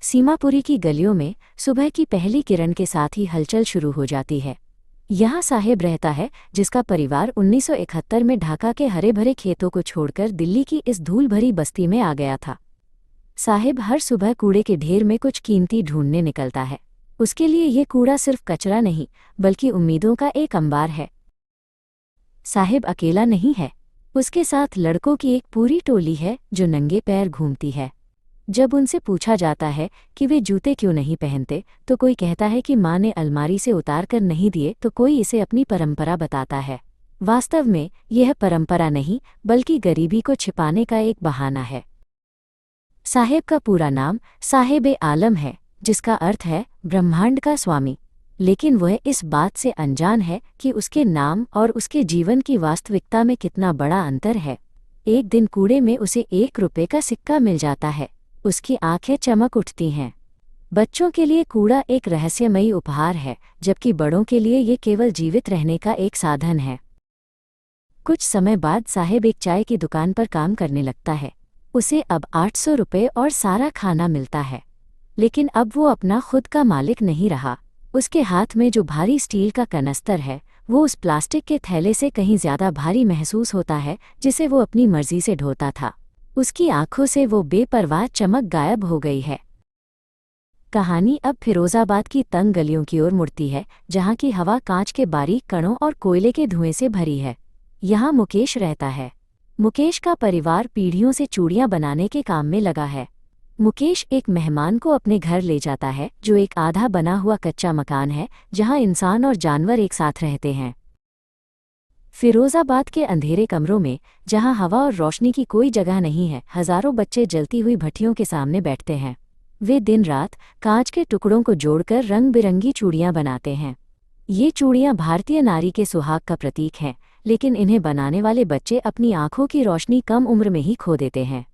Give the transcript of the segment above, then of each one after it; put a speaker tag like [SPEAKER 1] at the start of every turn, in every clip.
[SPEAKER 1] सीमापुरी की गलियों में सुबह की पहली किरण के साथ ही हलचल शुरू हो जाती है। यहाँ साहेब रहता है, जिसका परिवार 1971 में ढाका के हरे भरे खेतों को छोड़कर दिल्ली की इस धूल भरी बस्ती में आ गया था। साहेब हर सुबह कूड़े के ढेर में कुछ कीमती ढूंढने निकलता है। उसके लिए ये कूड़ा सिर्फ कचरा नहीं, बल्कि उम्मीदों का एक अंबार है। साहेब अकेला नहीं है, उसके साथ लड़कों की एक पूरी टोली है जो नंगे पैर घूमती है। जब उनसे पूछा जाता है कि वे जूते क्यों नहीं पहनते, तो कोई कहता है कि माँ ने अलमारी से उतार कर नहीं दिए, तो कोई इसे अपनी परंपरा बताता है। वास्तव में यह परंपरा नहीं, बल्कि गरीबी को छिपाने का एक बहाना है। साहेब का पूरा नाम साहेब-ए-आलम है, जिसका अर्थ है ब्रह्मांड का स्वामी। लेकिन वह इस बात से अनजान है कि उसके नाम और उसके जीवन की वास्तविकता में कितना बड़ा अंतर है। एक दिन कूड़े में उसे 1 रुपये का सिक्का मिल जाता है। उसकी आंखें चमक उठती हैं। बच्चों के लिए कूड़ा एक रहस्यमयी उपहार है, जबकि बड़ों के लिए ये केवल जीवित रहने का एक साधन है। कुछ समय बाद साहेब एक चाय की दुकान पर काम करने लगता है। उसे अब 800 रुपये और सारा खाना मिलता है। लेकिन अब वो अपना खुद का मालिक नहीं रहा। उसके हाथ में जो भारी स्टील का कनस्तर है, वो उस प्लास्टिक के थैले से कहीं ज्यादा भारी महसूस होता है जिसे वो अपनी मर्जी से ढोता था। उसकी आंखों से वो बेपरवाह चमक गायब हो गई है। कहानी अब फिरोजाबाद की तंग गलियों की ओर मुड़ती है, जहाँ की हवा कांच के बारीक कणों और कोयले के धुएं से भरी है। यहाँ मुकेश रहता है। मुकेश का परिवार पीढ़ियों से चूड़ियाँ बनाने के काम में लगा है। मुकेश एक मेहमान को अपने घर ले जाता है, जो एक आधा बना हुआ कच्चा मकान है, जहाँ इंसान और जानवर एक साथ रहते हैं। फिरोजाबाद के अंधेरे कमरों में, जहां हवा और रोशनी की कोई जगह नहीं है, हजारों बच्चे जलती हुई भट्टियों के सामने बैठते हैं। वे दिन रात कांच के टुकड़ों को जोड़कर रंग बिरंगी चूड़ियां बनाते हैं। ये चूड़ियां भारतीय नारी के सुहाग का प्रतीक हैं, लेकिन इन्हें बनाने वाले बच्चे अपनी आंखों की रोशनी कम उम्र में ही खो देते हैं।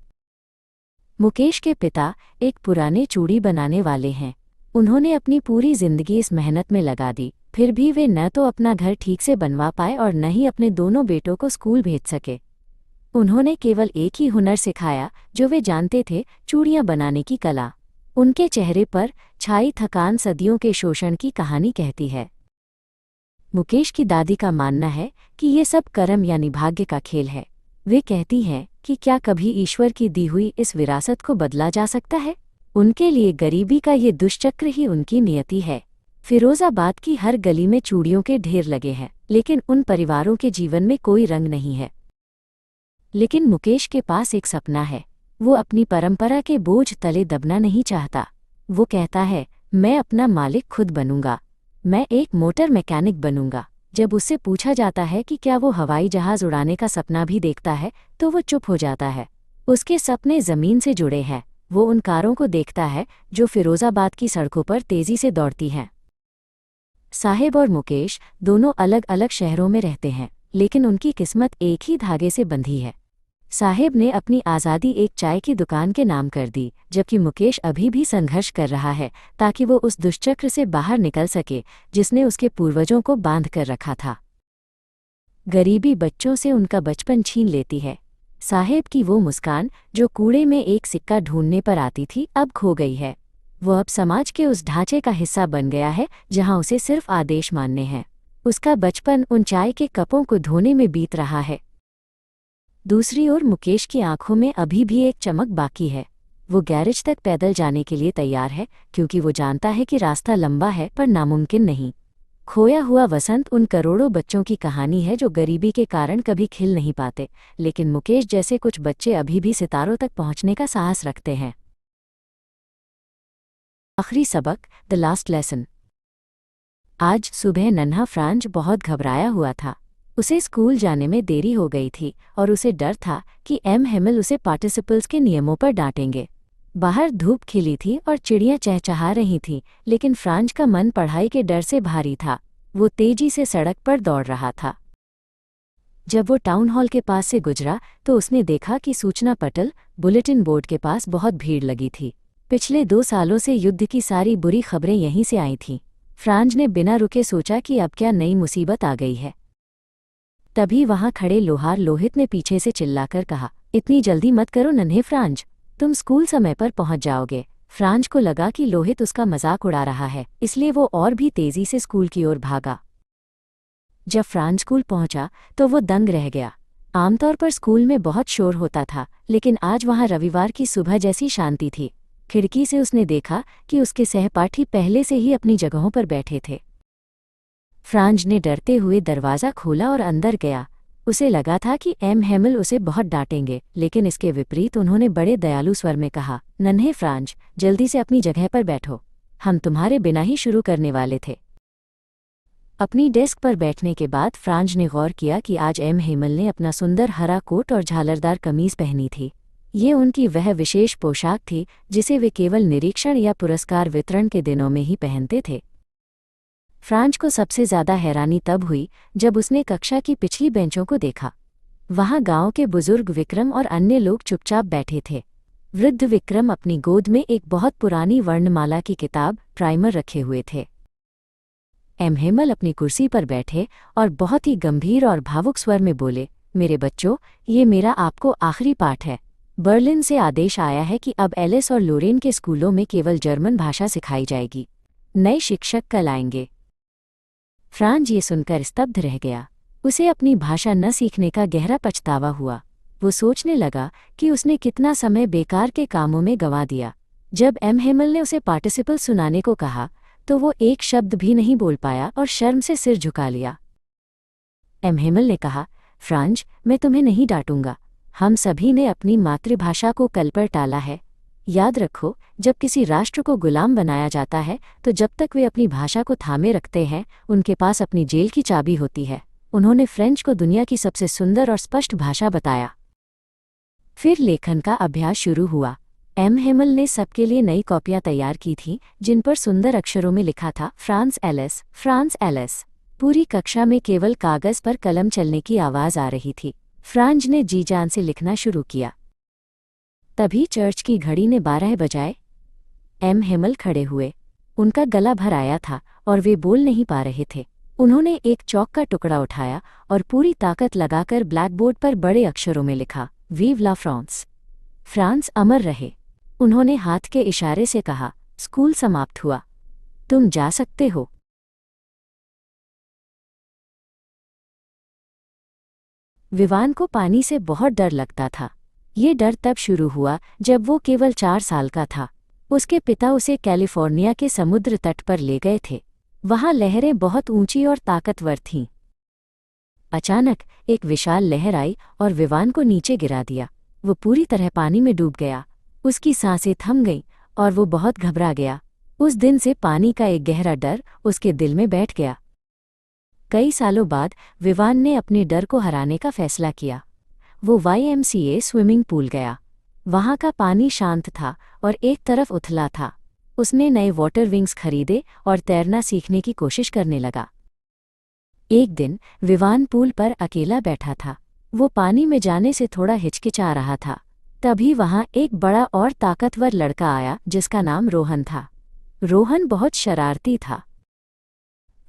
[SPEAKER 1] मुकेश के पिता एक पुराने चूड़ी बनाने वाले हैं। उन्होंने अपनी पूरी जिंदगी इस मेहनत में लगा दी, फिर भी वे न तो अपना घर ठीक से बनवा पाए और न ही अपने दोनों बेटों को स्कूल भेज सके। उन्होंने केवल एक ही हुनर सिखाया जो वे जानते थे, चूड़ियाँ बनाने की कला। उनके चेहरे पर छाई थकान सदियों के शोषण की कहानी कहती है। मुकेश की दादी का मानना है कि ये सब कर्म यानी भाग्य का खेल है। वे कहती हैं कि क्या कभी ईश्वर की दी हुई इस विरासत को बदला जा सकता है? उनके लिए गरीबी का ये दुष्चक्र ही उनकी नियति है। फिरोजाबाद की हर गली में चूड़ियों के ढेर लगे हैं, लेकिन उन परिवारों के जीवन में कोई रंग नहीं है। लेकिन मुकेश के पास एक सपना है। वो अपनी परंपरा के बोझ तले दबना नहीं चाहता। वो कहता है, मैं अपना मालिक खुद बनूंगा। मैं एक मोटर मैकेनिक बनूंगा। जब उससे पूछा जाता है कि क्या वो हवाई जहाज उड़ाने का सपना भी देखता है, तो वो चुप हो जाता है। उसके सपने जमीन से जुड़े हैं। वो उन कारों को देखता है जो फिरोजाबाद की सड़कों पर तेजी से दौड़ती हैं। साहेब और मुकेश दोनों अलग अलग शहरों में रहते हैं, लेकिन उनकी किस्मत एक ही धागे से बंधी है। साहेब ने अपनी आज़ादी एक चाय की दुकान के नाम कर दी, जबकि मुकेश अभी भी संघर्ष कर रहा है ताकि वो उस दुष्चक्र से बाहर निकल सके जिसने उसके पूर्वजों को बांध कर रखा था। गरीबी बच्चों से उनका बचपन छीन लेती है। साहेब की वो मुस्कान जो कूड़े में एक सिक्का ढूंढने पर आती थी, अब खो गई है। वो अब समाज के उस ढांचे का हिस्सा बन गया है जहां उसे सिर्फ आदेश मानने हैं। उसका बचपन उन चाय के कपों को धोने में बीत रहा है। दूसरी ओर मुकेश की आंखों में अभी भी एक चमक बाकी है। वो गैरेज तक पैदल जाने के लिए तैयार है, क्योंकि वो जानता है कि रास्ता लंबा है पर नामुमकिन नहीं। खोया हुआ वसंत उन करोड़ों बच्चों की कहानी है जो गरीबी के कारण कभी खिल नहीं पाते, लेकिन मुकेश जैसे कुछ बच्चे अभी भी सितारों तक पहुंचने का साहस रखते हैं। आखिरी सबक, द लास्ट लेसन। आज सुबह नन्हा फ्रांज बहुत घबराया हुआ था। उसे स्कूल जाने में देरी हो गई थी और उसे डर था कि एम हेमिल उसे पार्टिसिपल्स के नियमों पर डांटेंगे। बाहर धूप खिली थी और चिड़ियां चहचहा रही थीं, लेकिन फ्रांज का मन पढ़ाई के डर से भारी था। वो तेजी से सड़क पर दौड़ रहा था। जब वो टाउन हॉल के पास से गुजरा तो उसने देखा कि सूचना पटल, बुलेटिन बोर्ड के पास बहुत भीड़ लगी थी। पिछले 2 सालों से युद्ध की सारी बुरी खबरें यहीं से आई थीं। फ्रांज ने बिना रुके सोचा कि अब क्या नई मुसीबत आ गई है। तभी वहां खड़े लोहार लोहित ने पीछे से चिल्लाकर कहा, इतनी जल्दी मत करो नन्हे फ्रांज, तुम स्कूल समय पर पहुंच जाओगे। फ्रांज को लगा कि लोहित उसका मजाक उड़ा रहा है, इसलिए वो और भी तेजी से स्कूल की ओर भागा। जब फ्रांज स्कूल पहुंचा तो वो दंग रह गया। आमतौर पर स्कूल में बहुत शोर होता था, लेकिन आज वहां रविवार की सुबह जैसी शांति थी। खिड़की से उसने देखा कि उसके सहपाठी पहले से ही अपनी जगहों पर बैठे थे। फ्रांज ने डरते हुए दरवाज़ा खोला और अंदर गया। उसे लगा था कि एम हेमल उसे बहुत डांटेंगे, लेकिन इसके विपरीत उन्होंने बड़े दयालु स्वर में कहा, नन्हे फ्रांज, जल्दी से अपनी जगह पर बैठो। हम तुम्हारे बिना ही शुरू करने वाले थे। अपनी डेस्क पर बैठने के बाद फ्रांज ने गौर किया कि आज एम हेमल ने अपना सुंदर हरा कोट और झालरदार कमीज पहनी थी। ये उनकी वह विशेष पोशाक थी जिसे वे केवल निरीक्षण या पुरस्कार वितरण के दिनों में ही पहनते थे। फ्रांज को सबसे ज्यादा हैरानी तब हुई जब उसने कक्षा की पिछली बेंचों को देखा। वहां गांव के बुजुर्ग विक्रम और अन्य लोग चुपचाप बैठे थे। वृद्ध विक्रम अपनी गोद में एक बहुत पुरानी वर्णमाला की किताब प्राइमर रखे हुए थे। एम हेमल अपनी कुर्सी पर बैठे और बहुत ही गंभीर और भावुक स्वर में बोले, मेरे बच्चों, ये मेरा आपको आखिरी पाठ है। बर्लिन से आदेश आया है कि अब एलिस और लोरेन के स्कूलों में केवल जर्मन भाषा सिखाई जाएगी। नए शिक्षक कल आएंगे। फ्रांज ये सुनकर स्तब्ध रह गया। उसे अपनी भाषा न सीखने का गहरा पछतावा हुआ। वो सोचने लगा कि उसने कितना समय बेकार के कामों में गंवा दिया। जब एम हेमल ने उसे पार्टिसिपल सुनाने को कहा तो वो एक शब्द भी नहीं बोल पाया और शर्म से सिर झुका लिया। एम हेमल ने कहा, फ्रांज, मैं तुम्हें नहीं डांटूंगा। हम सभी ने अपनी मातृभाषा को कल पर टाला है। याद रखो, जब किसी राष्ट्र को गुलाम बनाया जाता है तो जब तक वे अपनी भाषा को थामे रखते हैं, उनके पास अपनी जेल की चाबी होती है। उन्होंने फ्रेंच को दुनिया की सबसे सुंदर और स्पष्ट भाषा बताया। फिर लेखन का अभ्यास शुरू हुआ। एम हेमल ने सबके लिए नई कॉपियां तैयार की थीं, जिन पर सुंदर अक्षरों में लिखा था, फ्रांस एलिस, फ्रांस एलिस। पूरी कक्षा में केवल कागज पर कलम चलने की आवाज आ रही थी। फ्रांज ने जी जान से लिखना शुरू किया। तभी चर्च की घड़ी ने 12 बजाए। एम हेमल खड़े हुए। उनका गला भर आया था और वे बोल नहीं पा रहे थे। उन्होंने एक चौक का टुकड़ा उठाया और पूरी ताकत लगाकर ब्लैकबोर्ड पर बड़े अक्षरों में लिखा, वीव ला फ्रांस। फ्रांस अमर रहे। उन्होंने हाथ के इशारे से कहा, स्कूल समाप्त हुआ। तुम जा सकते हो। विवान को पानी से बहुत डर लगता था। ये डर तब शुरू हुआ जब वो केवल 4 साल का था। उसके पिता उसे कैलिफोर्निया के समुद्र तट पर ले गए थे। वहां लहरें बहुत ऊंची और ताकतवर थीं। अचानक एक विशाल लहर आई और विवान को नीचे गिरा दिया। वो पूरी तरह पानी में डूब गया। उसकी सांसें थम गईं और वो बहुत घबरा गया। उस दिन से पानी का एक गहरा डर उसके दिल में बैठ गया। कई सालों बाद विवान ने अपने डर को हराने का फैसला किया। वो YMCA स्विमिंग पूल गया। वहां का पानी शांत था और एक तरफ उथला था। उसने नए वाटर विंग्स खरीदे और तैरना सीखने की कोशिश करने लगा। एक दिन विवान पूल पर अकेला बैठा था। वो पानी में जाने से थोड़ा हिचकिचा रहा था। तभी वहां एक बड़ा और ताकतवर लड़का आया जिसका नाम रोहन था। रोहन बहुत शरारती था।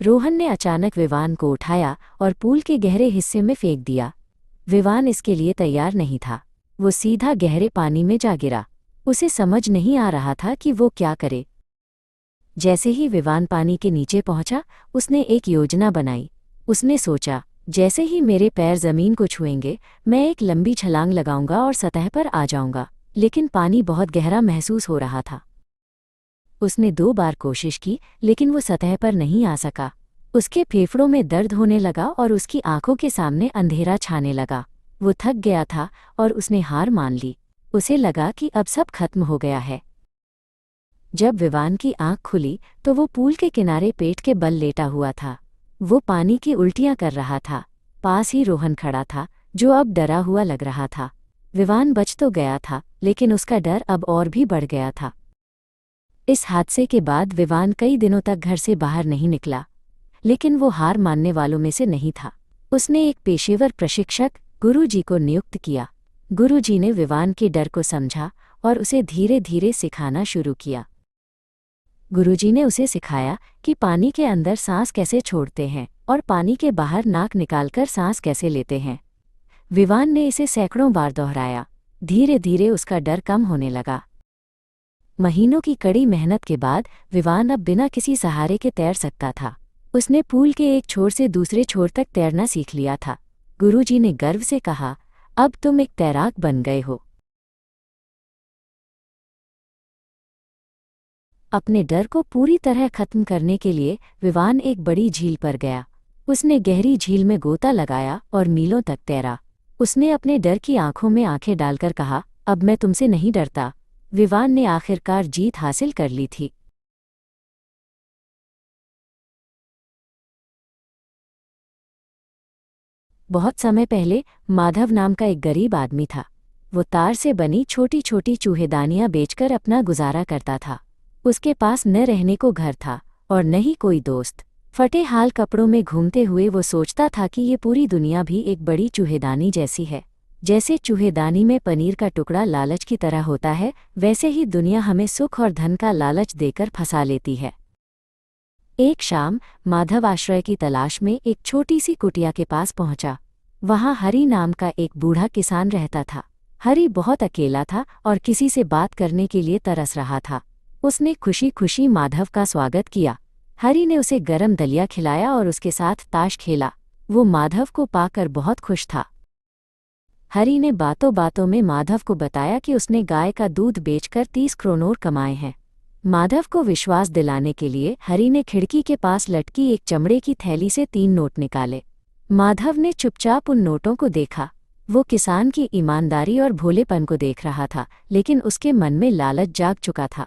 [SPEAKER 1] रोहन ने अचानक विवान को उठाया और पूल के गहरे हिस्से में फेंक दिया। विवान इसके लिए तैयार नहीं था। वो सीधा गहरे पानी में जा गिरा। उसे समझ नहीं आ रहा था कि वो क्या करे। जैसे ही विवान पानी के नीचे पहुंचा, उसने एक योजना बनाई। उसने सोचा, जैसे ही मेरे पैर जमीन को छुएंगे, मैं एक लंबी छलांग लगाऊंगा और सतह पर आ जाऊंगा। लेकिन पानी बहुत गहरा महसूस हो रहा था। उसने 2 बार कोशिश की, लेकिन वो सतह पर नहीं आ सका। उसके फेफड़ों में दर्द होने लगा और उसकी आंखों के सामने अंधेरा छाने लगा। वो थक गया था और उसने हार मान ली। उसे लगा कि अब सब खत्म हो गया है। जब विवान की आंख खुली तो वो पूल के किनारे पेट के बल लेटा हुआ था। वो पानी की उल्टियां कर रहा था। पास ही रोहन खड़ा था, जो अब डरा हुआ लग रहा था। विवान बच तो गया था, लेकिन उसका डर अब और भी बढ़ गया था। इस हादसे के बाद विवान कई दिनों तक घर से बाहर नहीं निकला। लेकिन वो हार मानने वालों में से नहीं था। उसने एक पेशेवर प्रशिक्षक गुरुजी को नियुक्त किया। गुरुजी ने विवान के डर को समझा और उसे धीरे धीरे सिखाना शुरू किया। गुरुजी ने उसे सिखाया कि पानी के अंदर सांस कैसे छोड़ते हैं और पानी के बाहर नाक निकालकर सांस कैसे लेते हैं। विवान ने इसे सैकड़ों बार दोहराया। धीरे धीरे उसका डर कम होने लगा। महीनों की कड़ी मेहनत के बाद विवान अब बिना किसी सहारे के तैर सकता था। उसने पूल के एक छोर से दूसरे छोर तक तैरना सीख लिया था। गुरुजी ने गर्व से कहा, अब तुम एक तैराक बन गए हो। अपने डर को पूरी तरह खत्म करने के लिए विवान एक बड़ी झील पर गया। उसने गहरी झील में गोता लगाया और मीलों तक तैरा। उसने अपने डर की आंखों में आंखें डालकर कहा, अब मैं तुमसे नहीं डरता। विवान ने आखिरकार जीत हासिल कर ली थी। बहुत समय पहले माधव नाम का एक गरीब आदमी था। वो तार से बनी छोटी छोटी चूहेदानियां बेचकर अपना गुजारा करता था। उसके पास न रहने को घर था और न ही कोई दोस्त। फटे हाल कपड़ों में घूमते हुए वो सोचता था कि ये पूरी दुनिया भी एक बड़ी चूहेदानी जैसी है। जैसे चूहेदानी में पनीर का टुकड़ा लालच की तरह होता है, वैसे ही दुनिया हमें सुख और धन का लालच देकर फंसा लेती है। एक शाम माधव आश्रय की तलाश में एक छोटी सी कुटिया के पास पहुंचा। वहां हरि नाम का एक बूढ़ा किसान रहता था। हरि बहुत अकेला था और किसी से बात करने के लिए तरस रहा था। उसने खुशी खुशी माधव का स्वागत किया। हरि ने उसे गरम दलिया खिलाया और उसके साथ ताश खेला। वो माधव को पाकर बहुत खुश था। हरि ने बातों बातों में माधव को बताया कि उसने गाय का दूध बेचकर 30 क्रोनोर कमाए हैं। माधव को विश्वास दिलाने के लिए हरि ने खिड़की के पास लटकी एक चमड़े की थैली से 3 नोट निकाले। माधव ने चुपचाप उन नोटों को देखा। वो किसान की ईमानदारी और भोलेपन को देख रहा था, लेकिन उसके मन में लालच जाग चुका था।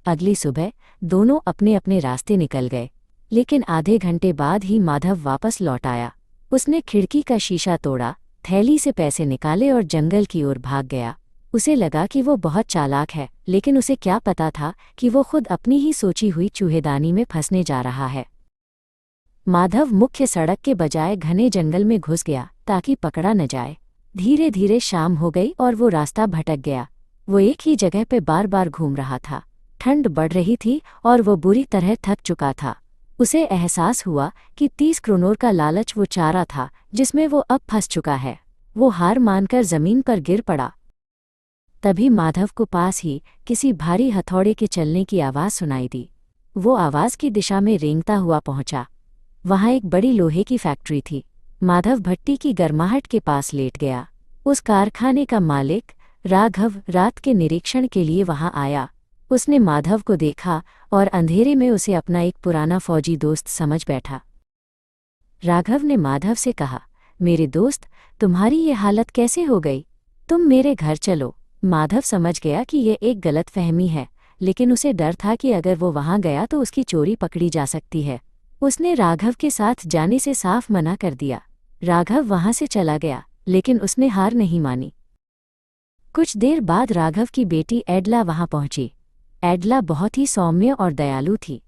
[SPEAKER 1] अगली सुबह दोनों अपने अपने रास्ते निकल गए, लेकिन आधे घंटे बाद ही माधव वापस लौट आया। उसने खिड़की का शीशा तोड़ा, थैली से पैसे निकाले और जंगल की ओर भाग गया। उसे लगा कि वो बहुत चालाक है, लेकिन उसे क्या पता था कि वो खुद अपनी ही सोची हुई चूहेदानी में फंसने जा रहा है। माधव मुख्य सड़क के बजाय घने जंगल में घुस गया ताकि पकड़ा न जाए। धीरे धीरे शाम हो गई और वो रास्ता भटक गया। वो एक ही जगह पे बार बार घूम रहा था। ठंड बढ़ रही थी और वो बुरी तरह थक चुका था। उसे एहसास हुआ कि 30 क्रोनोर का लालच वो चारा था जिसमें वो अब फंस चुका है। वो हार मानकर जमीन पर गिर पड़ा। तभी माधव को पास ही किसी भारी हथौड़े के चलने की आवाज़ सुनाई दी। वो आवाज़ की दिशा में रेंगता हुआ पहुंचा। वहां एक बड़ी लोहे की फैक्ट्री थी। माधव भट्टी की गर्माहट के पास लेट गया। उस कारखाने का मालिक राघव रात के निरीक्षण के लिए वहां आया। उसने माधव को देखा और अंधेरे में उसे अपना एक पुराना फौजी दोस्त समझ बैठा। राघव ने माधव से कहा, मेरे दोस्त, तुम्हारी ये हालत कैसे हो गई? तुम मेरे घर चलो। माधव समझ गया कि ये एक गलतफहमी है, लेकिन उसे डर था कि अगर वो वहां गया तो उसकी चोरी पकड़ी जा सकती है। उसने राघव के साथ जाने से साफ मना कर दिया। राघव वहां से चला गया, लेकिन उसने हार नहीं मानी। कुछ देर बाद राघव की बेटी एडला वहां पहुंची। एडला बहुत ही सौम्य और दयालु थी।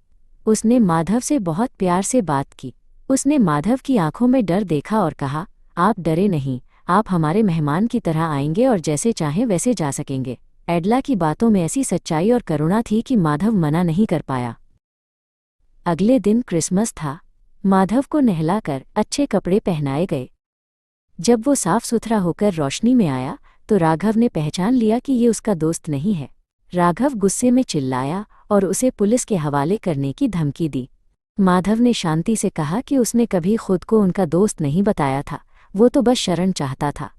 [SPEAKER 1] उसने माधव से बहुत प्यार से बात की। उसने माधव की आंखों में डर देखा और कहा, आप डरे नहीं, आप हमारे मेहमान की तरह आएंगे और जैसे चाहें वैसे जा सकेंगे। एडला की बातों में ऐसी सच्चाई और करुणा थी कि माधव मना नहीं कर पाया। अगले दिन क्रिसमस था। माधव को नहलाकर अच्छे कपड़े पहनाए गए। जब वो साफ सुथरा होकर रोशनी में आया तो राघव ने पहचान लिया कि ये उसका दोस्त नहीं है। राघव गुस्से में चिल्लाया और उसे पुलिस के हवाले करने की धमकी दी। माधव ने शांति से कहा कि उसने कभी खुद को उनका दोस्त नहीं बताया था, वो तो बस शरण चाहता था।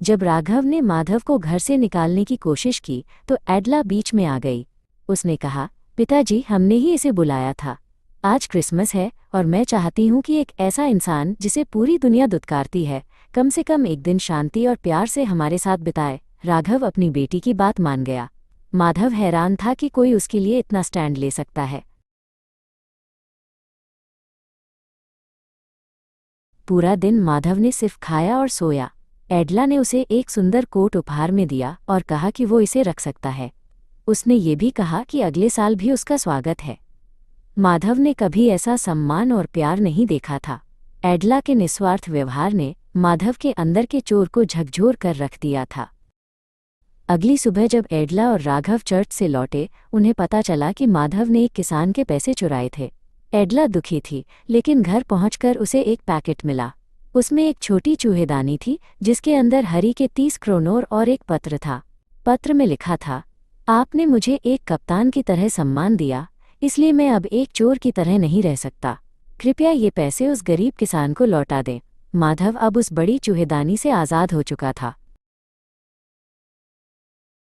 [SPEAKER 1] जब राघव ने माधव को घर से निकालने की कोशिश की तो एडला बीच में आ गई। उसने कहा, पिताजी, हमने ही इसे बुलाया था। आज क्रिसमस है और मैं चाहती हूँ कि एक ऐसा इंसान जिसे पूरी दुनिया दुत्कारती है, कम से कम एक दिन शांति और प्यार से हमारे साथ बिताए। राघव अपनी बेटी की बात मान गया। माधव हैरान था कि कोई उसके लिए इतना स्टैंड ले सकता है। पूरा दिन माधव ने सिर्फ खाया और सोया। एडला ने उसे एक सुंदर कोट उपहार में दिया और कहा कि वो इसे रख सकता है। उसने ये भी कहा कि अगले साल भी उसका स्वागत है। माधव ने कभी ऐसा सम्मान और प्यार नहीं देखा था। एडला के निस्वार्थ व्यवहार ने माधव के अंदर के चोर को झकझोर कर रख दिया था। अगली सुबह जब एडला और राघव चर्च से लौटे, उन्हें पता चला कि माधव ने एक किसान के पैसे चुराए थे। एडला दुखी थी, लेकिन घर पहुंचकर उसे एक पैकेट मिला। उसमें एक छोटी चूहेदानी थी जिसके अंदर हरी के 30 क्रोनोर और एक पत्र था। पत्र में लिखा था, आपने मुझे एक कप्तान की तरह सम्मान दिया, इसलिए मैं अब एक चोर की तरह नहीं रह सकता। कृपया ये पैसे उस गरीब किसान को लौटा दें। माधव अब उस बड़ी चूहेदानी से आज़ाद हो चुका था।